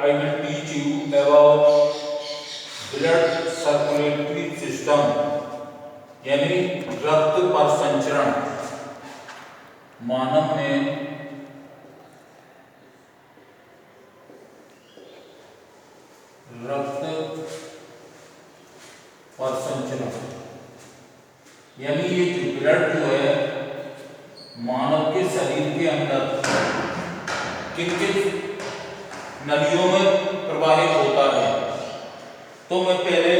I will teach you about blood circulatory system यानी रक्त परिसंचरण। मानव में रक्त परिसंचरण यानी ये ब्लड जो है मानव के शरीर के अंदर किन किन नलियों में प्रवाहित होता है। तो मैं पहले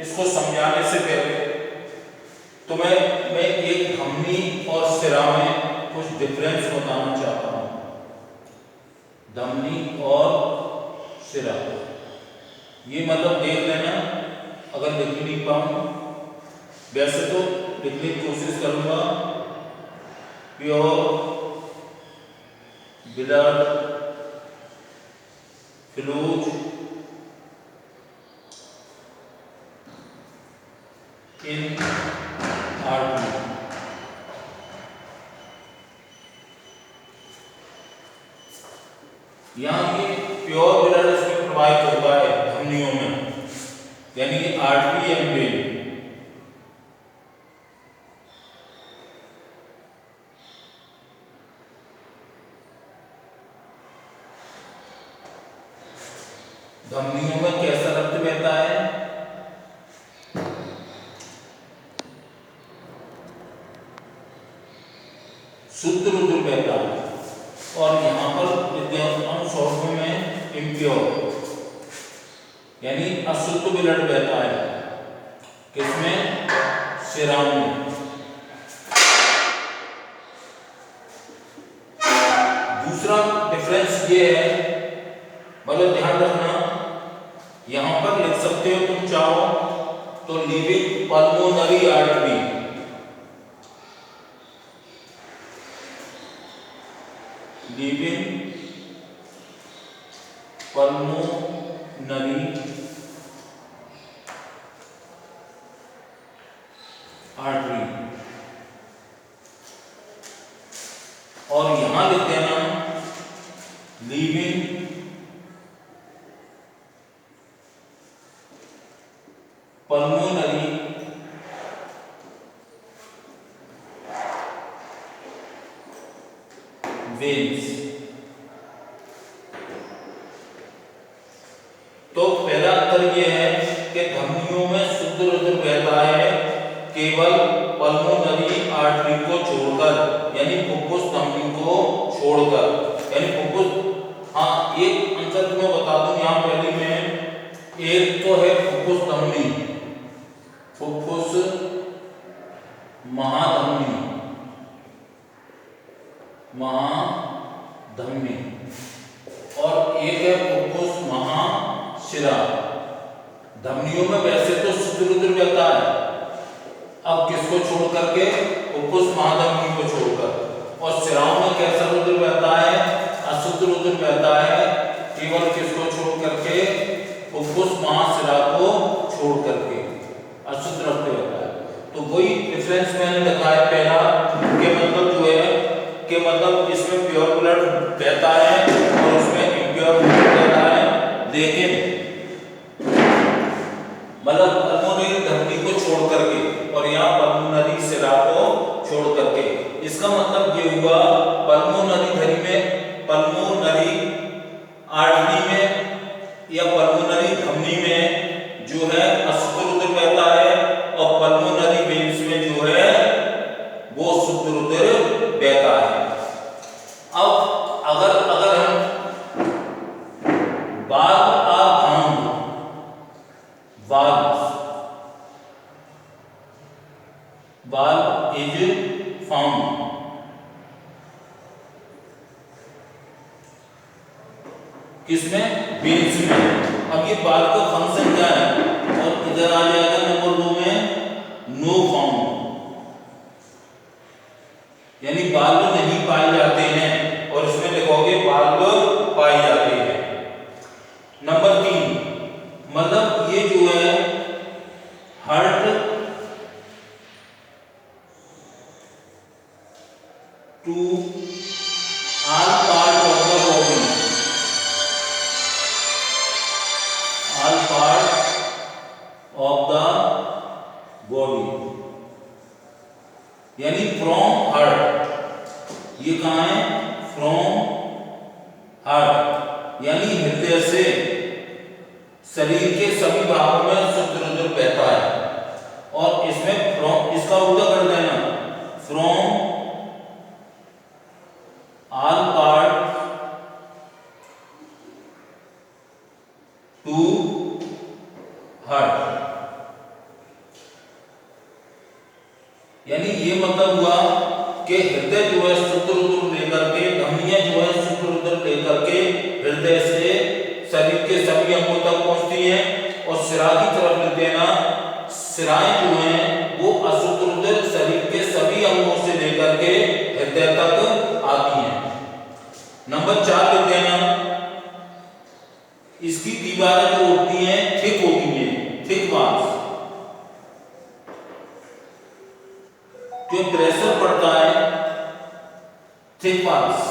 इसको समझाने से पहले मैं एक धमनी और सिरा में कुछ डिफरेंस बताना चाहता हूँ। धमनी और सिरा ये मतलब देख लेना, अगर लिख नहीं पाऊँ वैसे तो लिखने की कोशिश करूँगा। प्योर ब्लड फ्लूज इन आर्टरी। यहाँ ये प्योर ब्लड इसमें प्रवाहित होता है धमनियों में, यानी कि आर्टरी एंड वेन। धमनियों में कैसा रक्त बहता है? शुद्ध रुधिर बहता है। और यहाँ पर विद्यार्थी शॉर्ट में इम्प्योर यानी अशुद्ध ब्लड बहता है। किसमें? सिराओं में। दूसरा डिफरेंस ये है, मतलब ध्यान रखना, यहां पर लिख सकते हो तुम चाहो तो living pulmonary artery, living pulmonary artery, और यहां लिख देना लिविंग पल्मोनरी वेन्स। तो पहला अंतर यह है कि धमनियों में शुद्ध रुधिर बहता है केवल पल्मोनरी आर्टरी को छोड़कर, यानी फुफ्फुस धमनी को छोड़कर, यानी फुफ्फुस। हाँ, एक अंतर मैं बता दूं यहाँ पहले में, एक तो है फुफ्फुस धमनी, फुफ्फुस महाधमनी, महाधमनी, और एक है फुफ्फुस महाशिरा। धमनियों में वैसे तो शुद्ध रुधिर बहता है, अब किसको छोड़ करके? फुफ्फुस महाधमनी को छोड़कर। और सिराओं में कैसा रुधिर बहता है? अशुद्ध रुधिर बहता है, केवल किसको छोड़ करके? फुफ्फुस महाशिरा को छोड़ करके अशुद्ध रक्त बहता है। तो वही डिफरेंस मैंने लिखा है पहला, के मतलब जो है कि मतलब इसमें प्योर ब्लड बहता है और उसमें इम्प्योर ब्लड बहता है, लेकिन मतलब पल्मोनरी धमनी को छोड़ करके, और यहाँ पल्मोनरी सिरा को छोड़ करके। इसका मतलब ये हुआ पल्मोनरी धमनी में, पल्मोनरी आर्टरी में या पल्मोनरी धमनी में जो है अशुद्ध रुधिर बहता है, और पल्मोनरी वेन्स में जो है वो शुद्ध रुधिर बहता है। अब अगर हम valve are found, valve is found, किसमें? वेन्स में। अब ये वाल्व का फंक्शन क्या है? और इधर आ जाएगा नंबर 2 में नो फाउंड, यानी वाल्व नहीं पाए जाते हैं, और इसमें लिखोगे वाल्व पाए जाते हैं। नंबर 3, मतलब ये जो है heart to all part of the body, यानी फ्रॉम हार्ट, ये कहाँ है, फ्रॉम हार्ट यानी हृदय से शरीर के सभी भागों में शुद्ध रुधिर बहता है। और इसमें फ्रॉम, इसका उल्टा कर देना, from all part two heart, यानी ये मतलब हुआ कि हृदय जो है शुद्ध रुधिर लेकर के, धमनियां जो है शुद्ध रुधिर लेकर के हृदय से शरीर के सभी अंगों तक पहुंचती हैं, और सिरा की तरफ लिख देना, सिराएं जो हैं वो अशुद्ध रुधिर शरीर के सभी अंगों से लेकर के हृदय तक आती हैं। नंबर 4 लिख देना, इसकी दीवारें जो होती हैं थिक होती हैं, थिक वॉल्स, जो प्रेशर पड़ता है थिक वॉल्स,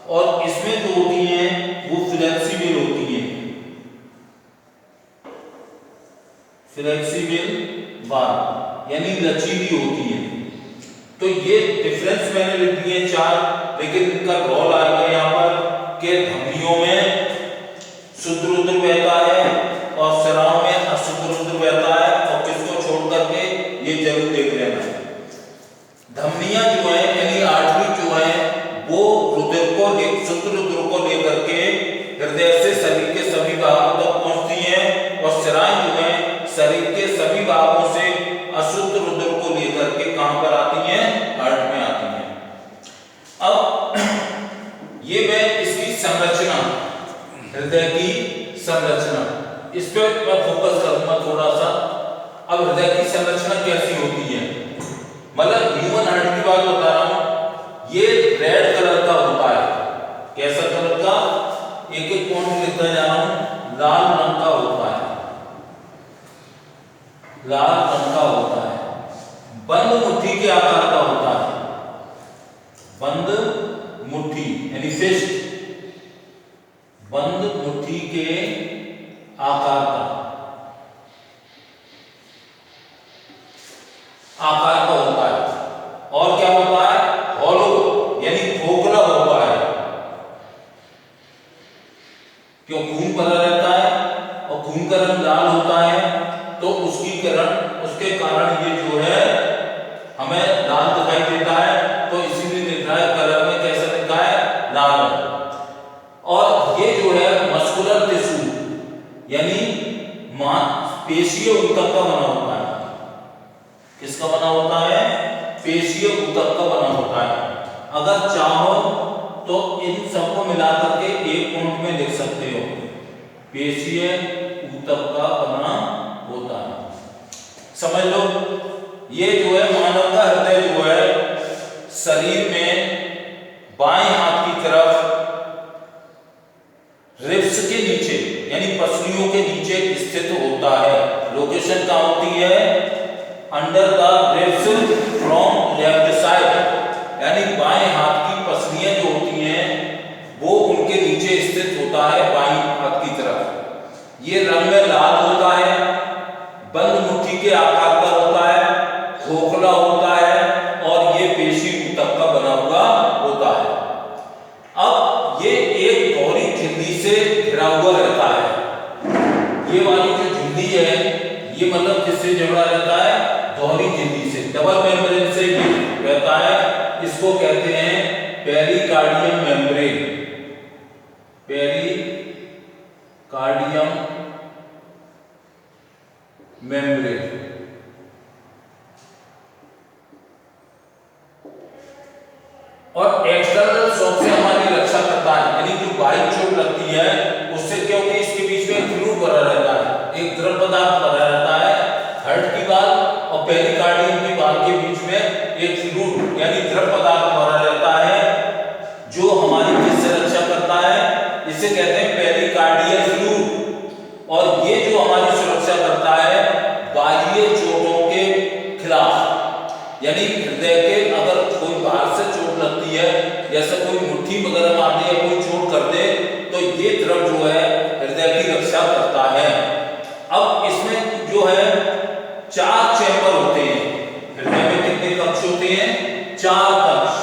और इसमें जो होती हैं वो फ्लेक्सिबल होती हैं, फ्लेक्सिबल वॉल्व यानी लचीली होती है। तो ये डिफरेंस मैंने लिख दिए 4, लेकिन इनका रोल आएगा यहाँ पर कि धमनियों में शुद्ध रुधिर बहता है और सिराओं में अशुद्ध रुधिर बहता है, और किसको छोड़ करके ये जरूर देख लेना। धमनियां जो है यानी आर्टरी जो है वो रुधिर को, शुद्ध रुधिर को लेकर के हृदय से शरीर के सभी भागों तक पहुंचती हैं, और सिराएं जो है शरीर के सभी भागों से अशुद्ध रुधिर को लेकर के कहां पर आती हैं, हार्ट में आती हैं। अब ये मैं इसकी संरचना, हृदय की संरचना, इस पे मैं फोकस करूंगा थोड़ा सा। अब हृदय की संरचना कैसी होती है, मतलब ह्यूमन हार्ट की बात बता रहा हूं। ये रेड कलर का होता है, कैसा कलर का, एक एक पॉइंट लिखता जा रहा हूं, लाल रंग का होता है, लाल रंग का होता है, बंद मुट्ठी के आकार का होता है, बंद मुट्ठी यानी फिस्ट, बंद मुट्ठी के आकार का होता है। और क्या होता है, हॉलो यानी खोखला होता है, क्यों, खून भरा रहता है और खून का रंग लाल होता है, तो उसके कारण ये जो है हमें लाल दिखाई देता है, तो इसीलिए लिख रहा है कलर में कैसा लिखा है, लाल। और ये जो है मस्कुलर टिश्यू यानी पेशीय ऊतक का बना होता है, किसका बना होता है, पेशीय ऊतक का बना होता है। अगर चाहो तो इन सबको मिला करके एक पॉइंट में लिख सकते हो, पेशीय ऊतक का बना होता है, समझ लो। ये जो है मानव का हृदय जो है शरीर में बाएं हाथ की तरफ रिब्स के नीचे यानी पसलियों के नीचे स्थित होता है। लोकेशन कहाँ होती है, under the ribs from left side, यानी बाएं हाथ की पसलियां जो होती हैं वो उनके नीचे स्थित होता है बाएं हाथ की तरफ। ये रंग में लाल होता है, बंद मुट्ठी के आकार का होता है, खोखला होता है, और ये पेशी ऊतक का बना हुआ होता है। अब ये एक दोहरी झिल्ली से घिरा हुआ रहता है। ये वाली जो झिल्ली है ये मतलब किससे जुड़ा रहता है, दोहरी झिल्ली से, डबल मेम्ब्रेन से रहता है। इसको कहते हैं पेरिकार्डियम मेम्ब्रेन, पेरिकार्डियम मेम्ब्रेन। और एक्सटर्नल शॉक से हमारी रक्षा करता है, यानी जो बाहरी चोट लगती है उससे, क्योंकि इसके बीच में फ्लूइड भरा रहता है, एक द्रव पदार्थ भरा रहता है। हार्ट की बाल और पेरिकार्डियम की बाल के बीच में एक फ्लूइड यानी द्रव पदार्थ भरा रहता है जो हमारी किससे रक्षा करता है, इसे कहते हैं पेरिकार्डियल फ्लूइड। और ये जो हमारी सुरक्षा करता है बाह्य चोटों के खिलाफ, यानी हृदय के अगर कोई बाहर से चोट लगती है, जैसे कोई मुट्ठी वगैरह मार दे या कोई चोट कर दे, तो ये द्रव जो है हृदय की रक्षा करता है। अब इसमें जो है 4 चैम्बर होते हैं, हृदय में कितने कितने कक्ष होते हैं? 4 कक्ष,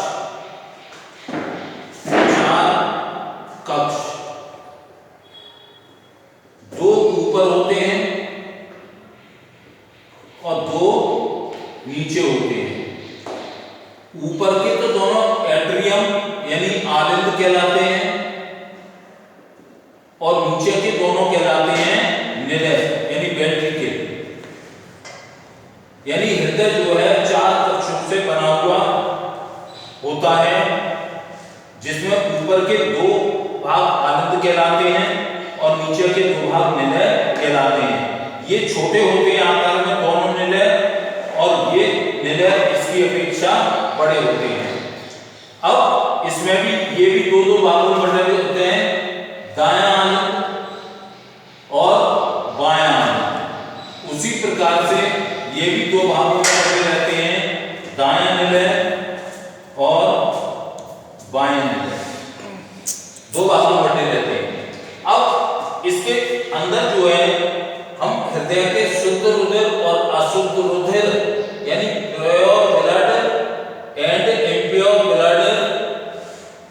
4 कक्ष, 2 ऊपर होते हैं और 2 नीचे होते हैं। ऊपर के तो दोनों एट्रियम यानी आलिंद कहलाते हैं और नीचे के दोनों कहलाते हैं निलय यानी वेंट्रिकल। यानी हृदय जो है 4 कक्षों से बना हुआ होता है, जिसमें ऊपर के 2 भाग आलिंद कहलाते हैं और नीचे के 2 भाग निलय कहलाते हैं। ये छोटे होते हैं आकार में दोनों निलय, और ये निलय इसकी अपेक्षा बड़े होते हैं। अब इसमें भी ये भी 2-2 भागों में बटे होते हैं, दायां आलिंद और बायां आलिंद। उसी प्रकार से ये भी 2 भागों में बटे रहते हैं, दायां निलय और बायां निलय, 2 भागों में बटे रहते हैं। अब इसके अंदर जो है हम हृदय के शुद्ध रुधिर और अशुद्ध रुधिर यानी pure blood and impure blood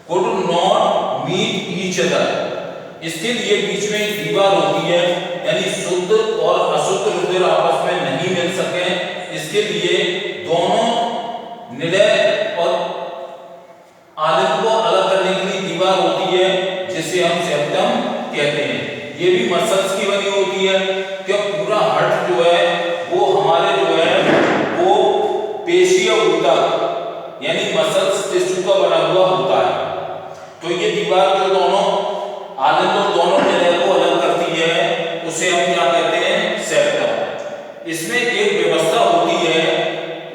could not meet each other. इसके लिए बीच में एक दीवार होती है, यानी शुद्ध और अशुद्ध रुधिर आपस में नहीं मिल सके, इसके लिए दोनों निलय और आलिंद को अलग करने के लिए दीवार होती है, जिसे हम सेप्टम कहते हैं। ये भी मसल्स की बनी होती है, कि पूरा हार्ट जो है वो हमारे जो है वो पेशीय ऊतक यानी मसल्स टिश्यू का बना हुआ होता है। तो ये दीवार जो दोनों आलिंद और दोनों निलय को अलग करती है, उसे हम क्या कहते हैं? सेप्टम। इसमें एक व्यवस्था होती है,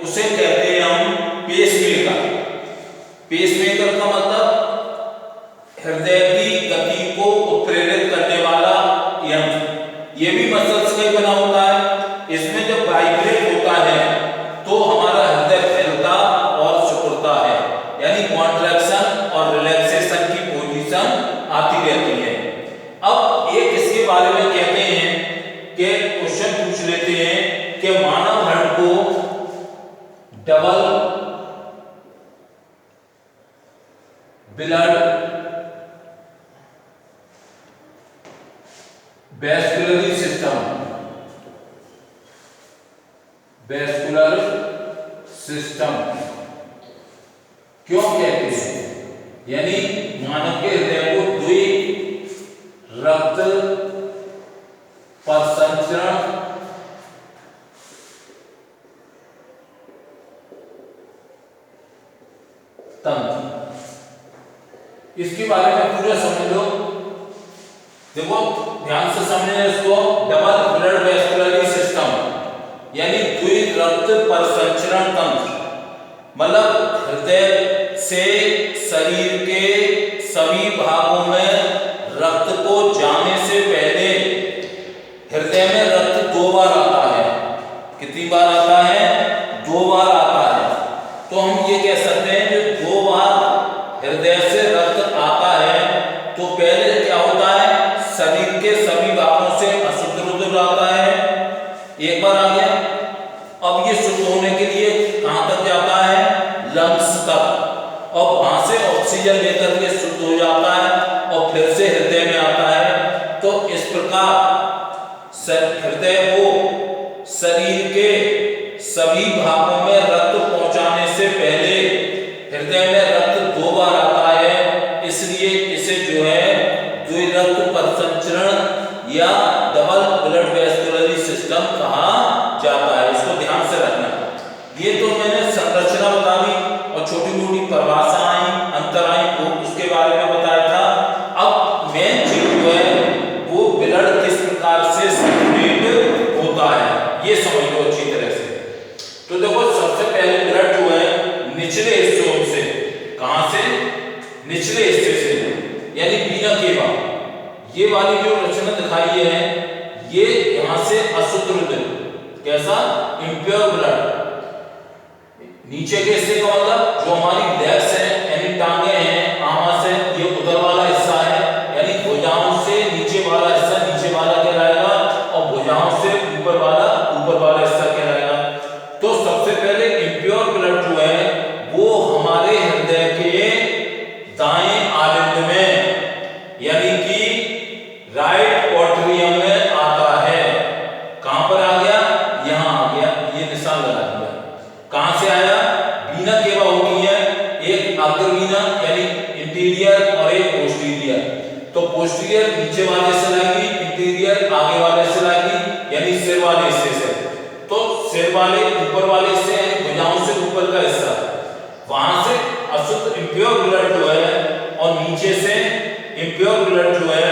उसे कहते हैं हम पेसमेकर। पेसमेकर का मतलब हृदय की गति को उत्प्रेरित करने वाला यंत्र। ये भी मसल्स का ही बना होता है। इसमें जब वाइब्रेट होता है तो हमारा हृदय फैलता और सिकुड़ता है, यानी कॉन्ट्रैक्शन और रिलैक्सेशन की पोजीशन आती रहती है। अब एक इसके बारे में कहते हैं कि क्वेश्चन पूछ लेते हैं कि मानव हार्ट को डबल ब्लड वैस्कुलर सिस्टम क्यों कहते हैं? यानी मानव के हृदय को द्वि रक्त परिसंचरण तंत्र, इसके बारे में पूरा समझ लो। देखो ध्यान से समझना इसको। डबल ब्लड वैस्कुलर सिस्टम यानी द्वि रक्त परिसंचरण तंत्र, मतलब हृदय से शरीर के सभी भागों में रक्त को जाने से पहले हृदय में रक्त 2 बार आता है। कितनी बार आता है? 2 बार आता है। तो हम ये कह सकते हैं कि 2 बार हृदय से रक्त आता है तो पहले क्या होता है? शरीर के सभी भागों से अशुद्ध रुधिर आता है, एक बार आ गया। अब ये शुद्ध होने के लिए कहां तक जाता है? लंग्स तक, और वहां से ऑक्सीजन लेकर के शुद्ध हो जाता है और फिर से हृदय में आता है। तो इस प्रकार हृदय को शरीर के सभी भागों में रक्त पहुंचाने से पहले हृदय में रक्त 2 बार आता है, इसलिए इसे जो है द्विरक्त परिसंचरण या डबल ब्लड वैस्कुलर सिस्टम कहा जाता है। इसको ध्यान से रखना। ये तो मैंने संरचना बता दी और छोटी मोटी परिभाषा आई, अंतर आई, वो उसके बारे में बताया था। अब मेन चीज जो है वो ब्लड किस प्रकार से सर्कुलेट होता है, ये समझ लो अच्छी तरह से। तो देखो सबसे पहले ब्लड जो है निचले हिस्सों से, कहां से? निचले हिस्से से, यानी बीना केवा। ये वाली जो रचना दिखाई है ये यहां से अशुद्ध रुधिर, कैसा? Impure blood. नीचे के हिस्से का मतलब जो हमारी लेग्स है यानी टांगे हैं, आमा से ये उधर वाला हिस्सा है, यानी भुजाओं से नीचे वाला हिस्सा नीचे वाला कहलाएगा और भुजाओं से ऊपर वाला हिस्सा कहलाएगा। तो सबसे पहले इम्प्योर ब्लड तो पोस्टीरियर नीचे वाले हिस्से लाएगी, इंटीरियर आगे वाले हिस्से लाएगी, यानी सिर वाले हिस्से से। तो सिर वाले ऊपर वाले हिस्से यानी भुजाओं से ऊपर का हिस्सा, वहां से अशुद्ध इम्प्योर ब्लड जो है और नीचे से इम्प्योर ब्लड जो है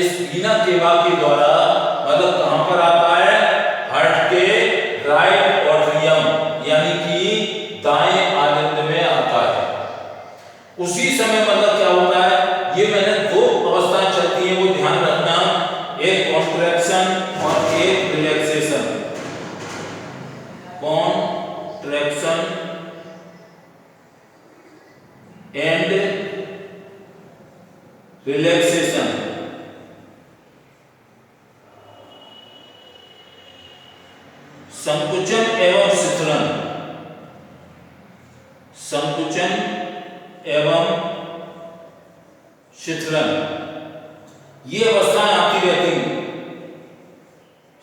इस वीना केवा के द्वारा मतलब कहां पर आता है, हार्ट के राइट ऑट्रियम यानी कि दाएं आलिंद में आता है। उसी समय मतलब क्या होता है, ये मैंने दो अवस्थाएं चलती हैं वो ध्यान रखना, एक कॉन्ट्रैक्शन और एक रिलैक्सेशन। Contraction and relaxation. संकुचन एवं शिथिलन, संकुचन एवं शिथिलन, ये अवस्थाएं आती रहती हैं।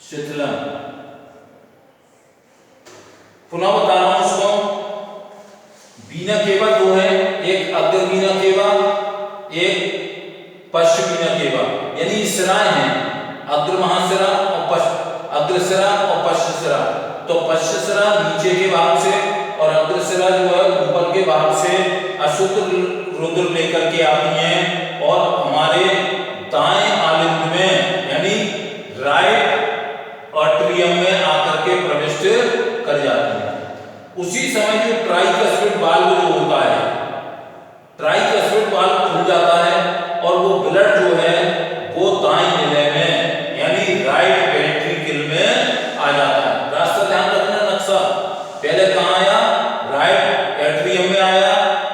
शिथिलन पुनः बता रहा हूं उसको, वीना केवा दो है, एक अग्र वीना केवा, एक पश्च वीना केवा, यानी सिराएं हैं, अग्र महासिरा और अग्रसिरा और पश्चसिरा। तो पश्चसिरा नीचे के भाग से और अग्रसिरा जो है ऊपर के भाग से अशुद्ध रुद्र लेकर के आती हैं और हमारे दाएं आलिंद में यानी राइट ऑट्रियम में आकर के प्रविष्ट कर जाती है। उसी समय जो ट्राइकस्पिड वाल्व जो होता है, ट्राइकस्पिड वाल्व खुल जाता है और वो ब्लड जो है वो दाएं निलय में यानी राइट वेंट्रिकल में आ जाता है। रास्ता ध्यान रखना, नक्शा पहले कहां आया, राइट एट्रियम में आया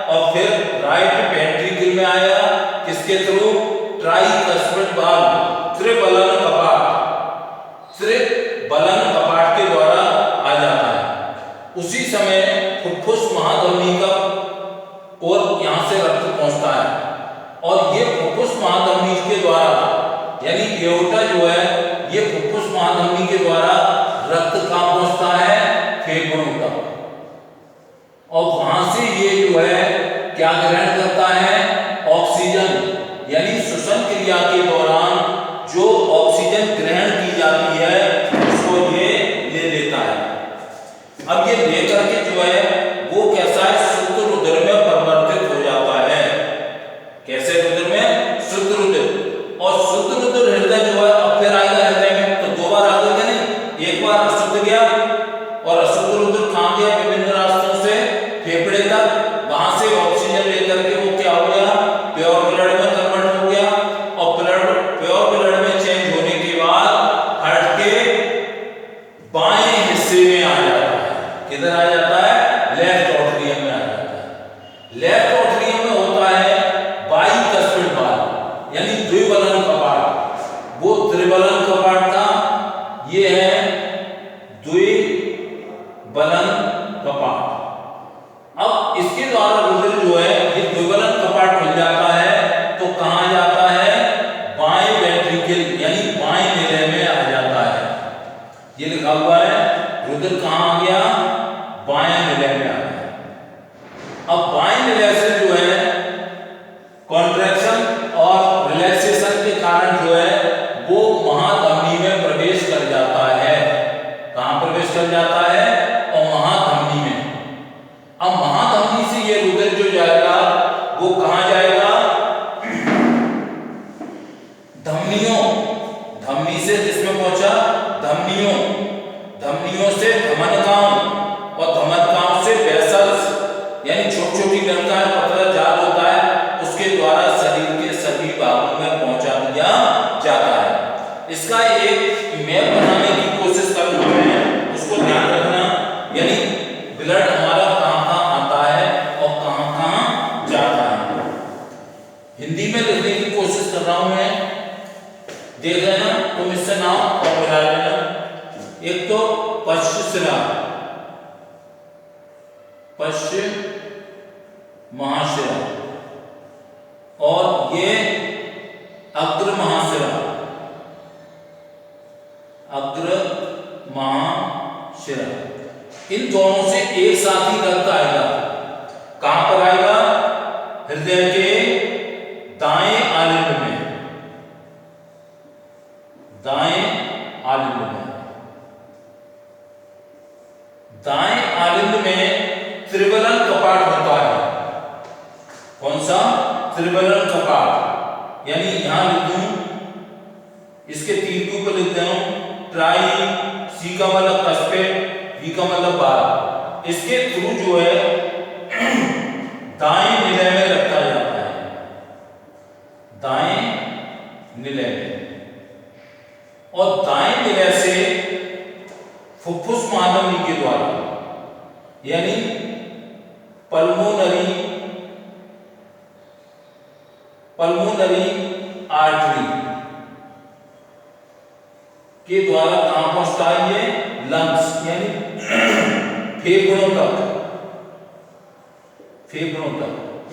और फिर राइट वेंट्रिकल में आया, किसके थ्रू, ट्राइकस्पिड वाल्व, त्रिबलन कपाट, त्रिबलन कपाट के द्वारा आ जाता है। उसी समय फुफ्फुस महाधमनी का और यहां से रक्त पहुंचता है और ये फुफ्फुस महाधमनी के द्वारा यानी एओर्टा जो है ये फुफ्फुस महाधमनी के द्वारा रक्त कहां पहुंचता है, फेफड़ों तक, और वहां से ये जो है क्या ग्रहण करता है, ऑक्सीजन, यानी श्वसन क्रिया के दौरान जो ऑक्सीजन ग्रहण की जाती है उसको ये ले लेता है। अब ये लेकर के जो है वो कैसा है, शुद्ध रुधिर में परिवर्तित हो जाता है। कैसे रुधिर में, शुद्ध रुधिर, और शुद्ध रुधिर हृदय जो है अब फिर आएगा हृदय में, तो दो बार आ गया नहीं, एक बार अशुद्ध गया और अशुद्ध रुधिर कहां गया, विभिन्न रास्तों से फेफड़े तक, वहां से ऑक्सीजन लेकर के वो क्या हो गया, प्योर ब्लड में कन्वर्ट हो गया और प्योर ब्लड में चेंज होने के बाद हार्ट के बाएं हिस्से में आ जाता है। किधर आ जाता है, लेफ्ट ऑट्रियम में आ जाता है। लेफ्ट ऑट्रियम में होता है बाइकस्पिड वाल्व यानी द्विबलन कपाट, वो त्रिबलन कपाट था, ये है द्विबलन कपाट। अब इसके द्वारा रुधिर जो है ये द्विबलन कपाट खुल जाता है तो कहां जाता है, बाएं वेंट्रिकल यानी बाएं निलय में आ जाता है। ये लिखा हुआ है रुधिर कहां आ गया, बाएं निलय में आ गया। अब बाएं निलय से जो है कॉन्ट्रैक्शन और रिलैक्सेशन के कारण जो है वो महाधमनी में प्रवेश कर जाता है। कहां प्रवेश कर जाता है, और महाधमनी में। अब महाधमनी से ये रुधिर जो जाएगा वो कहां जाएगा, धमनियों, धमनी से किसमें पहुंचा, धमनियों, धमनियों से धमनकाओं और धमनकाओं से वेसल्स यानी छोटी छोटी नलिकाएं, पतला जाल होता है, उसके द्वारा शरीर के सभी भागों में पहुंचा दिया जाता है। इसका एक मैप बनाने की कोशिश करूंगा मैं, उसको ध्यान रखना, यानी ब्लड हमारा कहां कहां आता है और कहां कहां जाता है। हिंदी में लिखने की कोशिश कर रहा हूं मैं, देख लेना तुम इससे नाम और मिला लेना। एक तो पश्चसिरा, पश्च महाशिरा, और ये अग्र महाशिरा, अग्र महाशिरा। इन दोनों से एक साथ ही रक्त आएगा। कहां पर आएगा, हृदय के दाएं आलिंद में, कपाट होता है। कौन सा? त्रिबलन कपाट। यानी यहां लिख दूं, इसके तीर के ऊपर लिख दूं ट्राई, सी का मतलब कस्पेट, वी का मतलब बार। इसके थ्रू जो है दाएं निलय में रखा जाता है, दाएं निलय में। और दाएं निलय से फुफ्फुस महाधमनी के द्वारा, यानी पल्मोनरी आर्टरी के द्वारा कहां पहुंचता है ये? लंग्स यानी फेफड़ों तक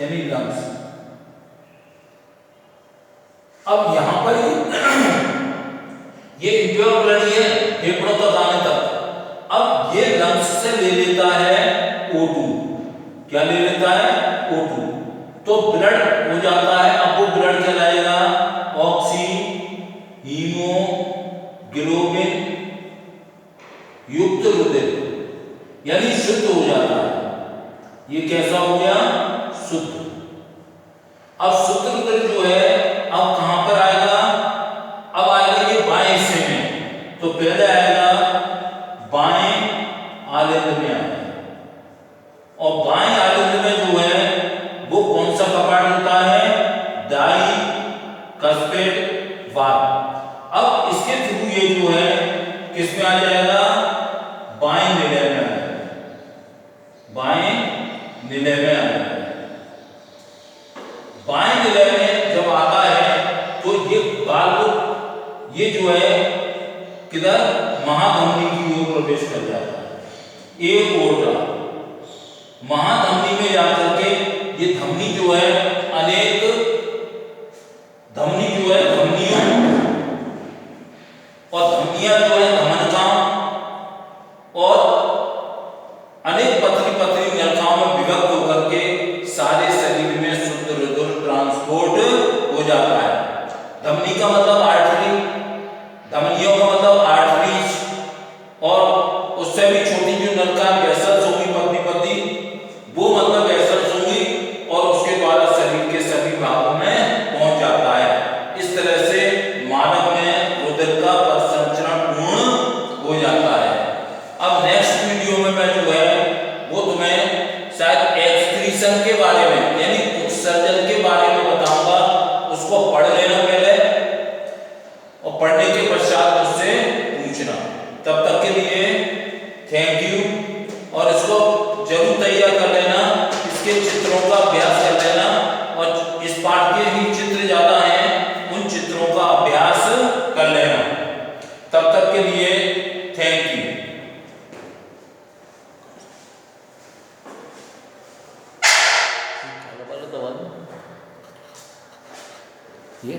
यानी लंग्स। अब यहां पर ये इंट्राओक्युलरी है, फेफड़ों तक आने तक। अब ये लंग्स से ले लेता है O2। क्या ले लेता है? O2। तो ब्लड हो जाता है। अब वो ब्लड कहलाएगा ऑक्सी हीमोग्लोबिन युक्त रुधिर, यानी शुद्ध हो जाता है। ये कैसा हो गया? शुद्ध। अब शुद्ध रुधिर जो है अब कहां पर आएगा? अब आएगा ये बाएं हिस्से में। तो पहले आएगा बाएं आलिंद में आएगा, और बाएं आलिंद में जो है वो कौन सा कपाट होता है? Dicuspid valve. अब इसके थ्रू ये जो है किस में आ जाएगा? बाएं निलय में आ जाएगा, बाएं निलय में आ जाएगा। बाएं निलय में जब आता है तो ये वाल्व ये जो है किधर? महाधमनी की ओर प्रवेश कर जाता है। एक ओर महाधमनी में जाकर के ये धमनी जो है अनेक धमनी जो है धमनियों, और धमनियां जो है धमनकाओं और अनेक पतली पतली नलिकाओं में विभक्त होकर के सारे शरीर में शुद्ध रुधिर ट्रांसपोर्ट हो जाता है। धमनी का मतलब आर्टरी, धमनियों का मतलब आर्टरीज, और उससे भी छोटी जो नलिका वेसल्स होगी पतली पतली, वो मतलब वेसल्स होगी, और उसके द्वारा शरीर के सभी भागों में पहुंच जाता है। इस तरह से मानव में रुधिर का परिसंचरण पूर्ण हो जाता है। अब नेक्स्ट वीडियो में मैं जो है वो तुम्हें शायद एक्सक्रीशन के बारे में यानी उत्सर्जन के बारे में बताऊंगा। उसको पढ़ लेना पहले, और पढ़ने के पश्चात उससे पूछना। तब तक के लिए थैंक यू। और इसको जरूर तैयार कर लेना, इसके चित्रों का अभ्यास कर लेना, और इस पाठ के ही चित्र ज्यादा हैं, उन चित्रों का अभ्यास कर लेना। तब तक के लिए थैंक यू। ये